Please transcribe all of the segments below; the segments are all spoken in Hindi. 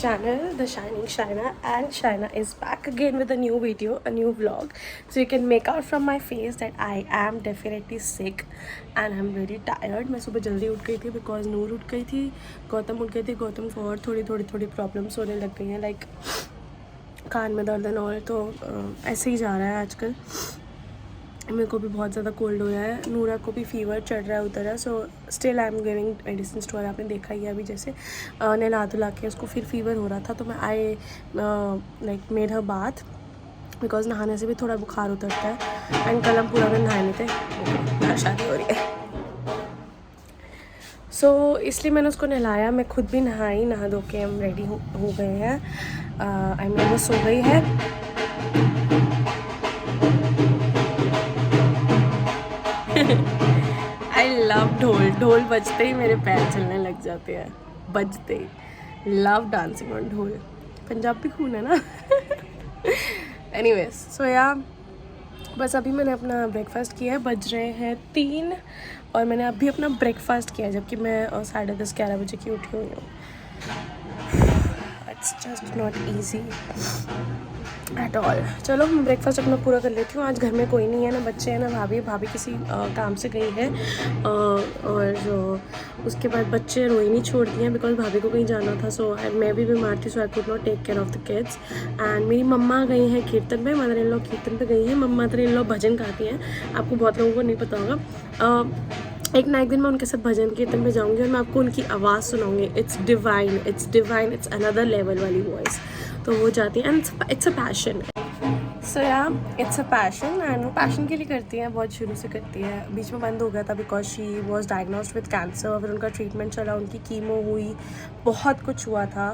channel, The Shining Shaina, and Shaina is back again with a new video, a new vlog. So you can make out from my face that I am definitely sick and I'm very tired. मैं सुबह जल्दी उठ गई थी because नूर उठ गई थी, गौतम उठ गए थे. गौतम को और थोड़ी प्रॉब्लम्स होने लग गई हैं, लाइक कान में दर्द और तो ऐसे ही जा रहा है आजकल. मेरे को भी बहुत ज़्यादा कोल्ड हो रहा है, नूरा को भी फीवर चढ़ रहा है उधर है. So still I am giving medicine to her. आपने देखा ही है अभी जैसे नहला धुला के उसको फिर फीवर हो रहा था तो मैं like made her bath because नहाने से भी थोड़ा बुखार उतरता है. एंड कल हम पूरा दिन नहाए नहीं थे, शादी हो रही है. सो इसलिए मैंने उसको नहलाया. मैं खुद भी नहा धो के हम रेडी हो गए हैं. आई मीन वो सो गई है. आई लव ढोल बजते ही मेरे पैर चलने लग जाते हैं, बजते ही. लव डांसिंग ऑन ढोल. पंजाबी खून है ना. एनीवेज सो या बस अभी मैंने अपना ब्रेकफास्ट किया है. बज रहे हैं 3 और मैंने अभी अपना ब्रेकफास्ट किया है जबकि मैं 10:30-11 बजे की उठी हुई हूँ. It's just not easy at all. चलो मैं ब्रेकफास्ट अपना पूरा कर लेती हूँ. आज घर में कोई नहीं है, ना बच्चे हैं ना भाभी किसी काम से गई है. और उसके बाद बच्चे रोहिणी छोड़ दिए हैं बिकॉज भाभी को कहीं जाना था. सो मैं भी बीमार थी, so I could not take care of the kids. And मेरी मम्मा गई हैं कीर्तन पे. मदर इन लॉ कीर्तन पे गई हैं. मदर इन लॉ भजन गाती हैं. आपको बहुत लोगों को नहीं पता होगा. एक दिन मैं उनके साथ भजन कीर्तन पे जाऊँगी और मैं आपको उनकी आवाज़ सुनाऊँगी. It's divine, it's another level वाली वॉइस. तो वो जाती है and it's a passion. So yeah it's a passion and वो पैशन के लिए करती हैं, बहुत शुरू से करती है. बीच में बंद हो गया था because she was diagnosed with cancer. फिर उनका ट्रीटमेंट चला, उनकी कीमो हुई, बहुत कुछ हुआ था.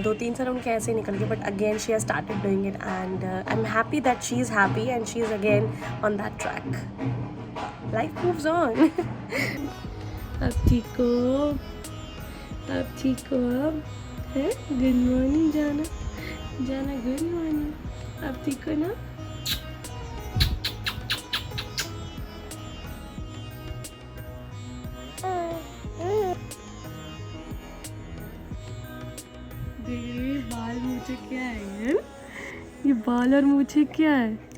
2-3 साल उनके ऐसे ही निकल गए but again she has started doing it and I am happy that she is happy and she is again on that track. Life moves on. अब ठीक हो, अब ठीक हो. अब है गुड मॉर्निंग जाना गुड मॉर्निंग. अब ठीक हो ना. बाल मूछे क्या है? ये बाल और मूछे क्या है?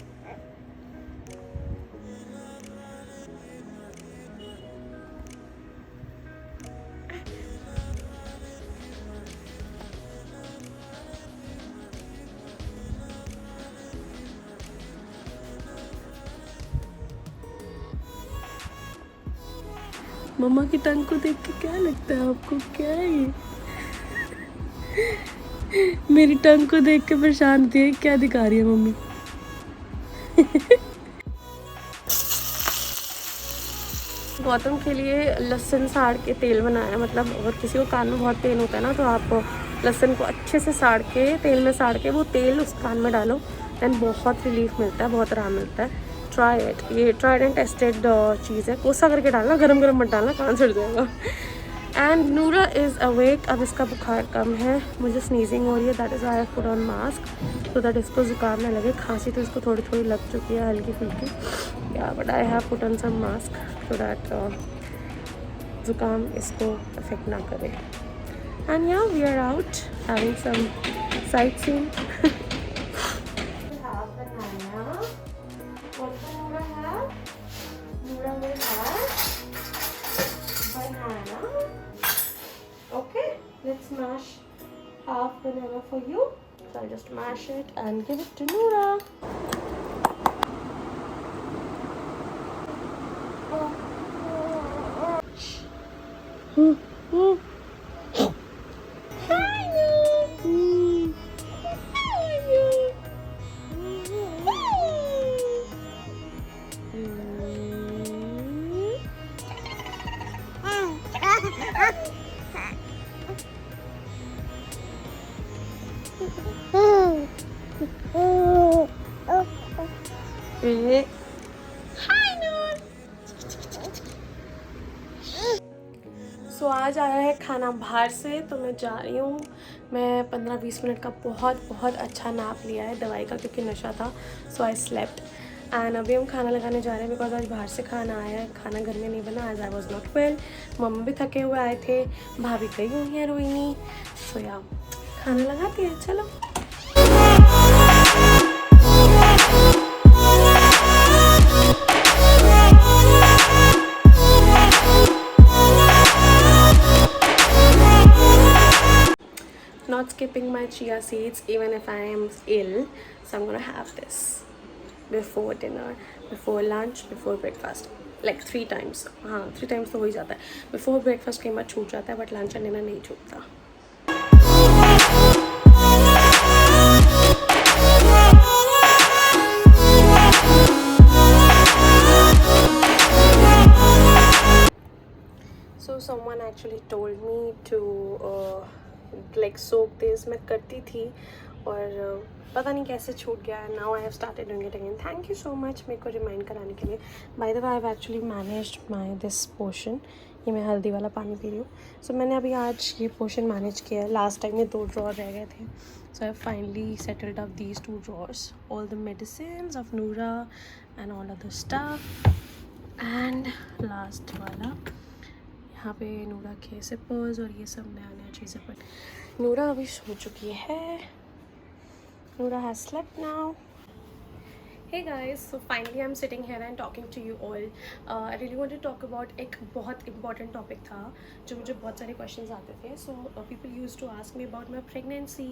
मम्मा की टंग को देख के क्या लगता है आपको? क्या है ये? मेरी टंग को देख के परेशान थी. क्या दिखा रही है मम्मी? गौतम के लिए लहसुन साड़ के तेल बनाया. मतलब अगर किसी को कान में बहुत पेन होता है ना तो आप लहसुन को अच्छे से साड़ के तेल में साड़ के वो तेल उस कान में डालो. दैन बहुत रिलीफ मिलता है, बहुत आराम मिलता है. Try it. ये ट्राइड एंड टेस्टेड चीज़ है. कोसा करके डालना, गरम मत डालना, कान सड़ जाएगा. एंड नूरा इज़ अवेक. अब इसका बुखार कम है. मुझे स्नीजिंग हो रही है, that is I have put on mask so that इसको ज़ुकाम ना लगे. खांसी तो इसको थोड़ी लग चुकी है, हल्की फुल्की. Yeah but I have put on some mask so that ज़ुकाम इसको अफेक्ट ना करे. And yeah we are out having some sightseeing. Let's smash half banana for you. So I'll just mash it and give it to Noora. Hi, Noor. How are you? सो आज आया है खाना बाहर से तो मैं जा रही हूँ. मैं 15-20 मिनट का बहुत अच्छा नाप लिया है दवाई का क्योंकि नशा था. सो आई स्लेप्ट एंड अभी हम खाना लगाने जा रहे हैं बिकॉज आज बाहर से खाना आया है. खाना घर में नहीं बना, आज आई वॉज नॉट वेल. मम्मा भी थके हुए आए थे, भाभी गई हुई हैं रोहिणी. सो या खाना लगाते हैं, चलो। Not skipping my chia seeds even if I am ill, so I'm gonna have this before dinner, before lunch, before breakfast, like 3 times. हाँ 3 times तो हो ही जाता है। Before breakfast कई बार छूट जाता है, but lunch and dinner नहीं छूटता। So someone actually told me to like soak this. मैं करती थी और पता नहीं कैसे छूट गया। Now I have started doing it again. Thank you so much मेरे को रिमाइंड कराने के लिए। By the way I have actually managed my this portion. ये मैं हल्दी वाला पानी पी रही हूँ। सो मैंने अभी आज ये पोर्शन मैनेज किया है। लास्ट टाइम में 2 ड्रॉर रह गए थे, so I finally settled up these 2 drawers, all the medicine of Noora and all other stuff. And last वाला यहाँ पे नूरा के सिपर्स और ये सब नया नया चीज़ें। पर नूरा अभी सो चुकी है। Nura has slept now. Hey guys, so finally I'm sitting here and talking to you all. I really want to talk about एक बहुत important topic था जो मुझे बहुत सारे questions आते थे. So people used to ask me about my pregnancy,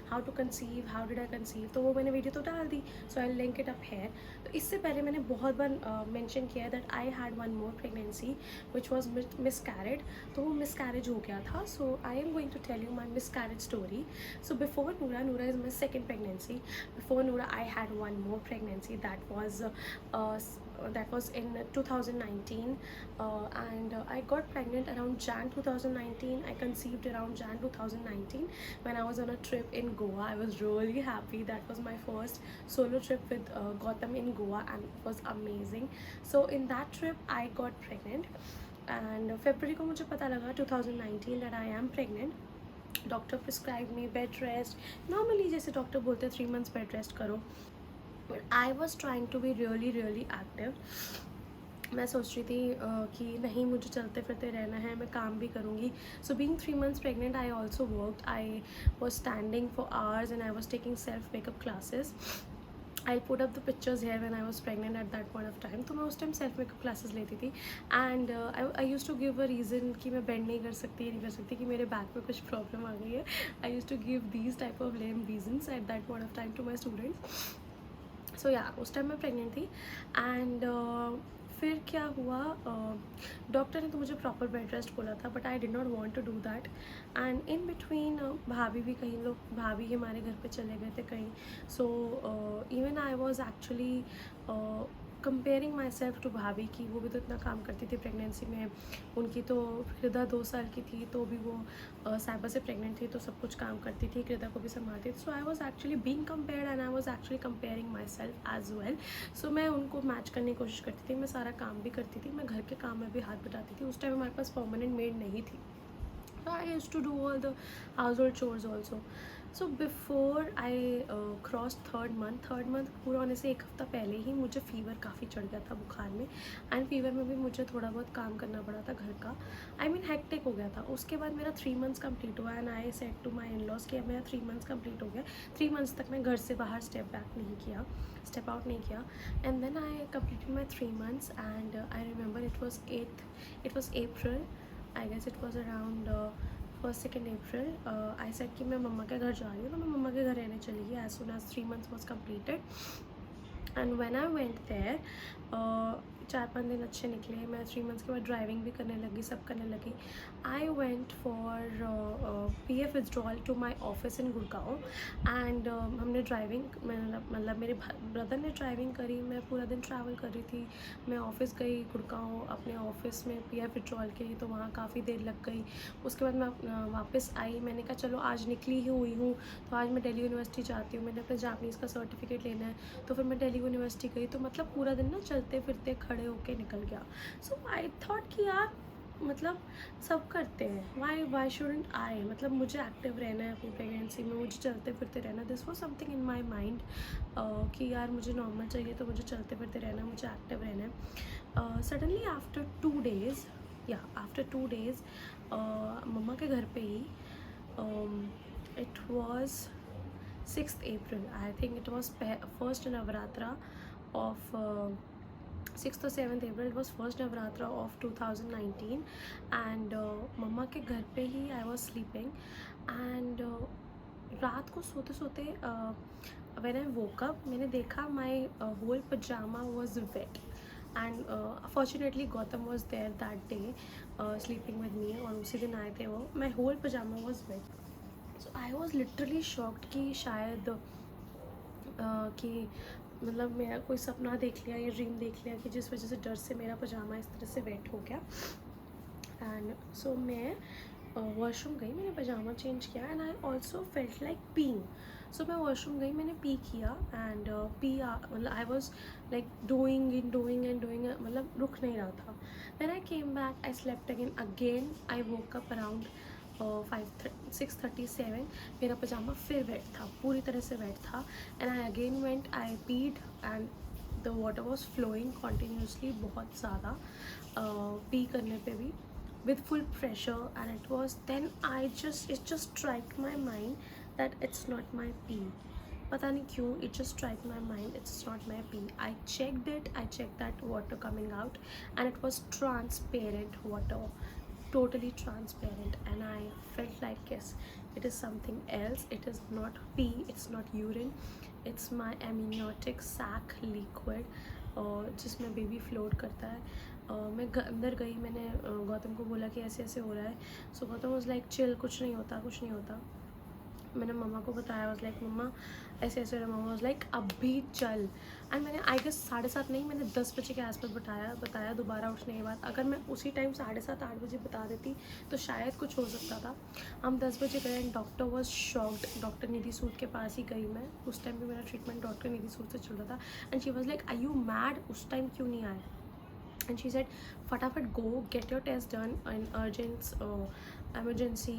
how to conceive, how did I conceive. तो वो मैंने वीडियो तो डाल दी, so I'll link it up here. तो इससे पहले मैंने बहुत बार mention किया that I had one more pregnancy which was miscarried. तो वो miscarriage हो गया था. So I am going to tell you my miscarriage story. So before Nura is my second pregnancy. Before Nura I had one more pregnancy. That was in 2019 and I got pregnant around Jan 2019. I conceived around Jan 2019 when I was on a trip in Goa. I was really happy. That was my first solo trip with Gautam in Goa and it was amazing. So in that trip I got pregnant and February को मुझे पता लगा 2019 that I am pregnant. Doctor prescribe me bed rest. Normally जैसे डॉक्टर बोलते हैं 3 months बेड रेस्ट करो, but I was trying to be really active. मैं सोच रही थी कि नहीं मुझे चलते फिरते रहना है, मैं काम भी करूँगी। So being 3 months pregnant I also worked. I was standing for hours and I was taking self makeup classes. I put up the pictures here when I was pregnant at that point of time. तो मैं उस टाइम सेल्फ मेकअप क्लासेस लेती थी and I use to give a reason कि मैं बेंड नहीं कर सकती कि मेरे बैक में कुछ प्रॉब्लम आ गई है। I use to give these type of lame reasons at that point of time to my students. So yeah उस टाइम मैं प्रेग्नेंट थी एंड फिर क्या हुआ, डॉक्टर ने तो मुझे प्रॉपर बेड रेस्ट बोला था but I did not want to do that. And in between भाभी भी कहीं लोग भाभी हमारे घर पे चले गए थे कहीं। So even I was actually comparing myself to भाभी की वो भी तो इतना काम करती थी प्रेगनेंसी में। उनकी तो हृदा 2 साल की थी तो भी वो साइबर से प्रेग्नेंट थी तो सब कुछ काम करती थी, हृदा को भी संभालती थी। So I was actually being compared and I was actually comparing myself as well. So मैं उनको मैच करने की कोशिश करती थी। मैं सारा काम भी करती थी, मैं घर के काम में भी हाथ बटाती थी। उस टाइम हमारे पास परमानेंट मेड नहीं थी, so I used to do all the household chores also. So before I crossed third month पूरा होने से 1 हफ्ता पहले ही मुझे फ़ीवर काफ़ी चढ़ गया था बुखार में। एंड फीवर में भी मुझे थोड़ा बहुत काम करना पड़ा था घर का। आई मीन हेक्टिक हो गया था। उसके बाद मेरा 3 months कंप्लीट हुआ and I said to my in-laws कि अब मेरा 3 months कंप्लीट हो गया। 3 months तक मैं घर से बाहर स्टेप आउट नहीं किया and then I completed my 3 months and I remember it was April. I guess it was around 1st 2nd April. I said कि मैं मम्मा के घर जा रही हूँ, तो मैं मम्मा के घर रहने चली गई as soon as 3 months was completed. And when I went there, 4-5 दिन अच्छे निकले। मैं 3 months के बाद ड्राइविंग भी करने लगी, सब करने लगी। I went for PF withdrawal to my office in Gurgaon and हमने ड्राइविंग मतलब मेरे ब्रदर ने ड्राइविंग करी, मैं पूरा दिन ट्रैवल कर रही थी। मैं ऑफिस गई गुड़गांव अपने ऑफिस में PF विड्रॉल के लिए, तो वहाँ काफ़ी देर लग गई। उसके बाद मैं वापस आई। मैंने कहा चलो आज निकली ही हुई हूँ तो आज मैं दिल्ली यूनिवर्सिटी जाती हूँ, मैंने अपने जापानीज़ का सर्टिफिकेट लेना है। तो फिर मैं दिल्ली यूनिवर्सिटी गई। तो मतलब पूरा दिन ना चलते फिरते खड़े होके निकल गया। सो आई थॉट कि यार मतलब सब करते हैं, वाई शुडंट आई, मतलब मुझे एक्टिव रहना है अपनी प्रेगनेंसी में, मुझे चलते फिरते रहना। This was something in my mind कि यार मुझे नॉर्मल चाहिए तो मुझे चलते फिरते रहना, मुझे एक्टिव रहना है। सडनली आफ्टर 2 days मम्मा के घर पे ही it was 6th April. I think it was first Navratra of 6th or 7th April. It was first Navratra of 2019, and मम्मा के घर पे ही I was sleeping, and रात को सोते सोते when I woke up, मैंने देखा my whole pajama was wet, and fortunately Gautam was there that day sleeping with me, और उसी दिन आए थे वो. My whole pajama was wet. So I was literally shocked कि शायद कि मतलब मेरा कोई सपना देख लिया या ड्रीम देख लिया कि जिस वजह से डर से मेरा पजामा इस तरह से वेट हो गया. एंड सो मैं वॉशरूम गई, मैंने पजामा चेंज किया, and I also felt like peeing. So मैं वॉशरूम गई, मैंने पी किया, एंड मतलब I was like doing and doing, मतलब रुक नहीं रहा था. Then I came back, I slept again I woke up around 6:37. मेरा पजामा फिर वेट था, पूरी तरह से वेट था, and I again went, I peed, and the water was flowing continuously, बहुत ज़्यादा पी करने पे भी with full pressure. And it was then it just struck my mind that it's not my pee. पता नहीं क्यों it just struck my mind it's not my pee. I checked that water coming out, and it was transparent water, totally transparent, and I felt like yes, it is something else. It is not pee, it's not urine, it's my amniotic sac liquid जिसमें बेबी फ्लोट करता है. मैं अंदर गई, मैंने गौतम को बोला कि ऐसे ऐसे हो रहा है. सो गौतम वाज लाइक चिल, कुछ नहीं होता. मैंने मम्मा को बताया, वाज लाइक मम्मा ऐसे ऐसे हो रहा है. मम्मा वाज लाइक अभी चल. एंड मैंने आई गेस 7:30 नहीं, मैंने 10 बजे के आसपास बताया दोबारा उठने के बाद. अगर मैं उसी टाइम 7:30-8 बजे बता देती तो शायद कुछ हो सकता था. हम 10 बजे गए, and doctor was shocked. Doctor Nidhi Sood के पास ही गई मैं. उस टाइम भी मेरा ट्रीटमेंट डॉक्टर निधि सूद से चल रहा था, and she was like I you mad, उस टाइम क्यों नहीं आए. And she said फटाफट go get your test done in emergency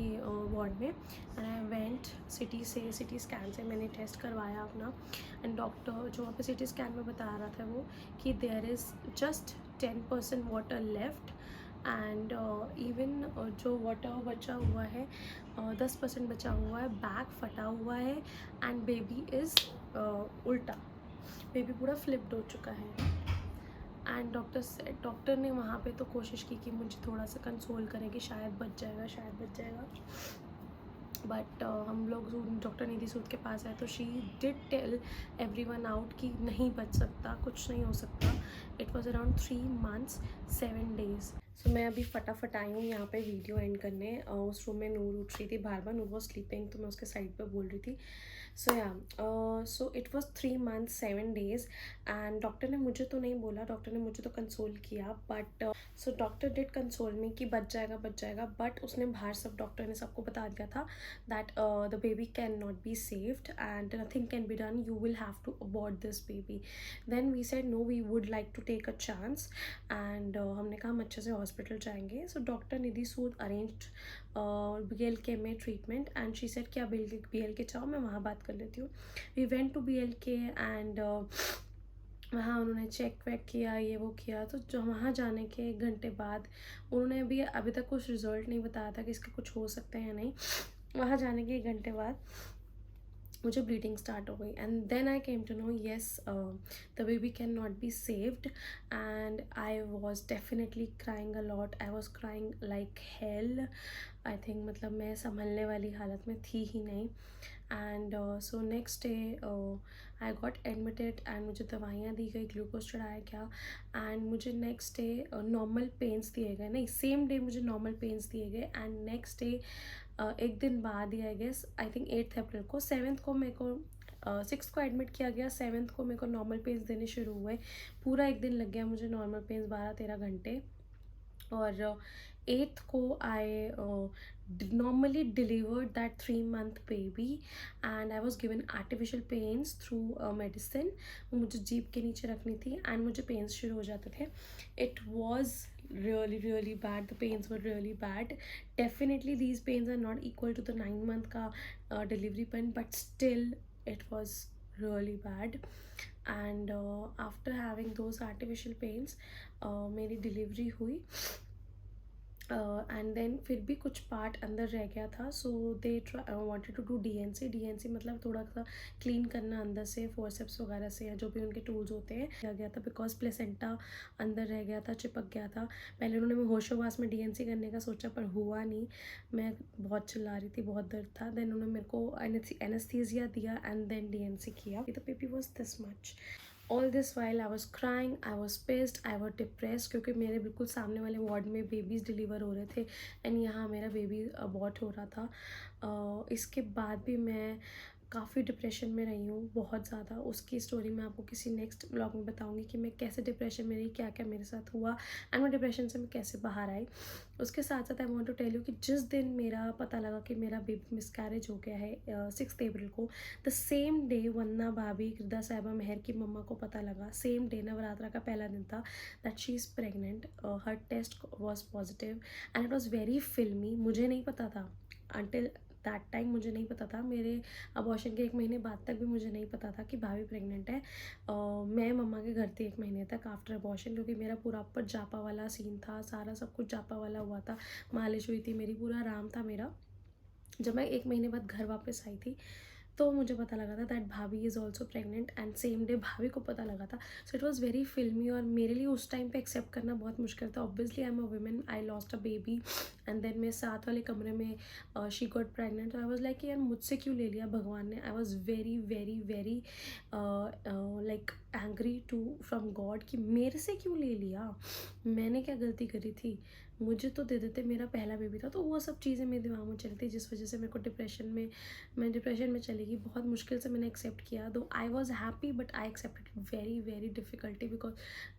ward में. And I went CT scan से मैंने टेस्ट करवाया अपना. एंड डॉक्टर जो वहाँ पे सिटी स्कैन में बता रहा था वो कि there is just 10% water left, and even जो वाटर बचा हुआ है 10% बचा हुआ है, बैग फटा हुआ है, एंड बेबी इज़ उल्टा, बेबी पूरा फ्लिप्ड हो चुका है. एंड डॉक्टर ने वहाँ पे तो कोशिश की कि मुझे थोड़ा सा कंसोल करें कि शायद बच जाएगा. बट हम लोग डॉक्टर निधि सूद के पास आए तो she did tell everyone out कि नहीं बच सकता, कुछ नहीं हो सकता. It was around 3 months 7 days. So मैं अभी फटाफट आई हूँ यहाँ पे वीडियो एंड करने. उस रूम में नूर उठ रही थी बार, नूर वॉज स्लीपिंग, तो मैं उसके साइड पे बोल रही थी. So it was 3 months 7 days. And doctor ने मुझे तो नहीं बोला, डॉक्टर ने मुझे तो कंसोल किया. But so doctor did console में कि बच जाएगा. बट उसने बाहर सब डॉक्टर ने सबको बता दिया था that the baby cannot be saved and nothing can be done, you will have to abort this baby. Then we said no, we would like to take a chance, and हमने कहा हम अच्छे से हॉस्पिटल जाएंगे. सो डॉक्टर निधि सूद अरेंज्ड BLK में ट्रीटमेंट, एंड शी सेड कि आप BLK चाहो, मैं वहाँ बात कर लेती हूँ. We went to BLK, and वहाँ उन्होंने चेक वेक किया, ये वो किया. तो जो वहाँ जाने के 1 घंटे बाद उन्होंने अभी तक कुछ रिजल्ट नहीं बताया था कि इसका कुछ हो सकता है या नहीं. वहाँ जाने के 1 घंटे बाद मुझे ब्लीडिंग स्टार्ट हो गई. And then I came to know yes the baby can not be saved, and I was definitely crying a lot. I was crying like hell. I think मतलब मैं संभलने वाली हालत में थी ही नहीं. And so next day I got admitted, and मुझे दवाइयाँ दी गई, ग्लूकोज चढ़ाया गया, एंड मुझे नेक्स्ट डे नॉर्मल पेन्स दिए गए. नहीं, सेम डे मुझे नॉर्मल पेन्स दिए गए. एंड नेक्स्ट डे एक दिन बाद ही आई गेस, आई थिंक 8 अप्रैल को, 7th को मेरे को 6th को एडमिट किया गया. 7th को मेरे को नॉर्मल पेन्स देने शुरू हुए. पूरा एक दिन लग गया मुझे नॉर्मल पेन्स, 12-13 घंटे. और 8th को आई normally delivered that 3-month baby, and I was given artificial pains through medicine. मुझे जीभ के नीचे रखनी थी, एंड मुझे पेन्स शुरू हो जाते थे. It was really bad. The pains were really bad. Definitely these pains are not equal to the 9-month का delivery pain, but still it was really bad. And after having those artificial pains मेरी डिलीवरी हुई. एंड देन फिर भी कुछ पार्ट अंदर रह गया था, so they wanted to do DNC मतलब थोड़ा सा क्लीन करना अंदर से फोर्सेप्स वगैरह से, या जो भी उनके टूल्स होते हैं, किया गया था बिकॉज प्लेसेंटा अंदर रह गया था, चिपक गया था। पहले उन्होंने होशोवास में डीएनसी करने का सोचा पर हुआ नहीं, मैं बहुत चिल्ला रही थी, बहुत दर्द था। देन उन्होंने मेरे को एनेस्थीसिया दिया एंड देन डीएनसी किया। The baby was this much. All this while I was crying, I was pissed, I was depress, क्योंकि मेरे बिल्कुल सामने वाले वार्ड में बेबीज़ डिलीवर हो रहे थे एंड यहाँ मेरा बेबी अबॉर्ट हो रहा था। इसके बाद भी मैं काफ़ी डिप्रेशन में रही हूँ, बहुत ज़्यादा। उसकी स्टोरी मैं आपको किसी नेक्स्ट ब्लॉग में बताऊँगी कि मैं कैसे डिप्रेशन में रही, क्या क्या मेरे साथ हुआ एंड मैं डिप्रेशन से मैं कैसे बाहर आई। उसके साथ साथ I want to tell you कि जिस दिन मेरा पता लगा कि मेरा बेबी मिसकैरेज हो गया है 6 अप्रैल को, द सेम डे वंदना भाभी, गिरदा साहिबा मेहर की मम्मा को पता लगा, सेम डे नवरात्रा का पहला दिन था, that she is pregnant. Her test was positive and it was very filmy. मुझे नहीं पता था, अंटिल दैट टाइम मुझे नहीं पता था। मेरे अबॉर्शन के 1 महीने बाद तक भी मुझे नहीं पता था कि भाभी प्रेग्नेंट है। मैं मम्मा के घर थी 1 महीने तक आफ्टर अबॉर्शन, क्योंकि मेरा पूरा ऊपर जापा वाला सीन था, सारा सब कुछ जापा वाला हुआ था, मालिश हुई थी मेरी, पूरा आराम था मेरा। जब मैं 1 महीने बाद घर वापस आई थी तो मुझे पता लगा था दैट भाभी is also pregnant and same day भाभी को पता लगा था। सो इट वॉज़ वेरी फिल्मी और मेरे लिए उस टाइम पे एक्सेप्ट करना बहुत मुश्किल था। Obviously I am a women, I lost a baby and then मेरे साथ वाले कमरे में she got pregnant. I was like यार मुझसे क्यों ले लिया भगवान ने। I was very very very like angry to from God कि मेरे से क्यों ले लिया, मैंने क्या गलती करी थी, मुझे तो दे देते, मेरा पहला बेबी था। तो वो सब चीज़ें मेरे दिमाग में चली थी जिस वजह से मेरे को मैं डिप्रेशन में चली गई। बहुत मुश्किल से मैंने एक्सेप्ट किया, दो I was happy but I accepted very very difficulty because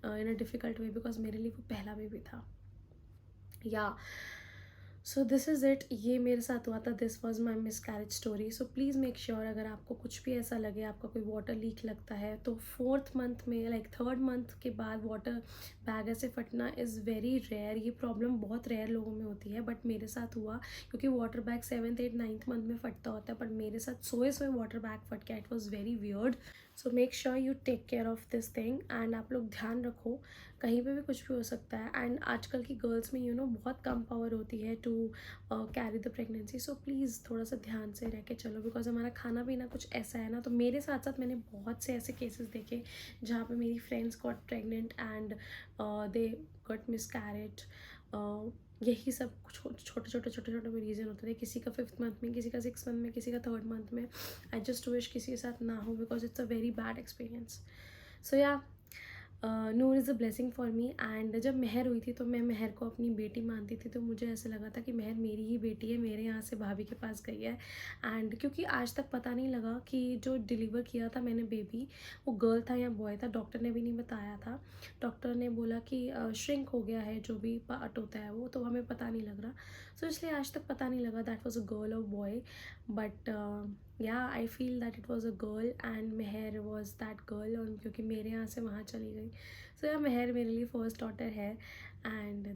in a difficult way, because मेरे लिए वो पहला बेबी था। या सो दिस इज़ इट, ये मेरे साथ हुआ था। This was my miss carriage story. So please make sure अगर आपको कुछ भी ऐसा लगे, आपका कोई वाटर लीक लगता है, तो 4th मंथ में लाइक 3rd मंथ के बाद वाटर बैग ऐसे फटना इज़ वेरी रेयर। ये प्रॉब्लम बहुत रेयर लोगों में होती है बट मेरे साथ हुआ, क्योंकि water bag 7th 8th 9th month में फटता होता है, बट मेरे साथ सोए सोए वाटर बैग फट गया। It was very weird. So make sure you take care of this thing and आप लोग ध्यान रखो, कहीं पे भी कुछ भी हो सकता है। एंड आजकल की गर्ल्स में बहुत कम पावर होती है to carry the pregnancy. So please थोड़ा सा ध्यान से रह के चलो, बिकॉज हमारा खाना पीना कुछ ऐसा है ना। तो मेरे साथ साथ मैंने बहुत से ऐसे केसेस देखे जहाँ पे मेरी friends got pregnant and they got miscarriage. यही सब छोटे छोटे में रीज़न होते थे। किसी का 5th मंथ में, किसी का 6th मंथ में, किसी का 3rd मंथ में। आई जस्ट विश किसी के साथ ना हो because it's a very bad experience. So yeah Noor is a blessing for me. And जब मेहर हुई थी तो मैं मेहर को अपनी बेटी मानती थी, तो मुझे ऐसा लगा था कि मेहर मेरी ही बेटी है, मेरे यहाँ से भाभी के पास गई है। एंड क्योंकि आज तक पता नहीं लगा कि जो डिलीवर किया था मैंने बेबी, वो गर्ल था या बॉय था, डॉक्टर ने भी नहीं बताया था। डॉक्टर ने बोला कि श्रिंक हो गया है, जो भी पार्ट होता है वो, तो हमें पता नहीं लग रहा। सो इसलिए आज तक पता नहीं लगा दैट वॉज अ गर्ल और boy. But yeah I feel that it was a girl and Mehar was that girl, और क्योंकि मेरे यहाँ से वहाँ चली गई। सो या मेहर मेरे लिए फर्स्ट डॉटर है। एंड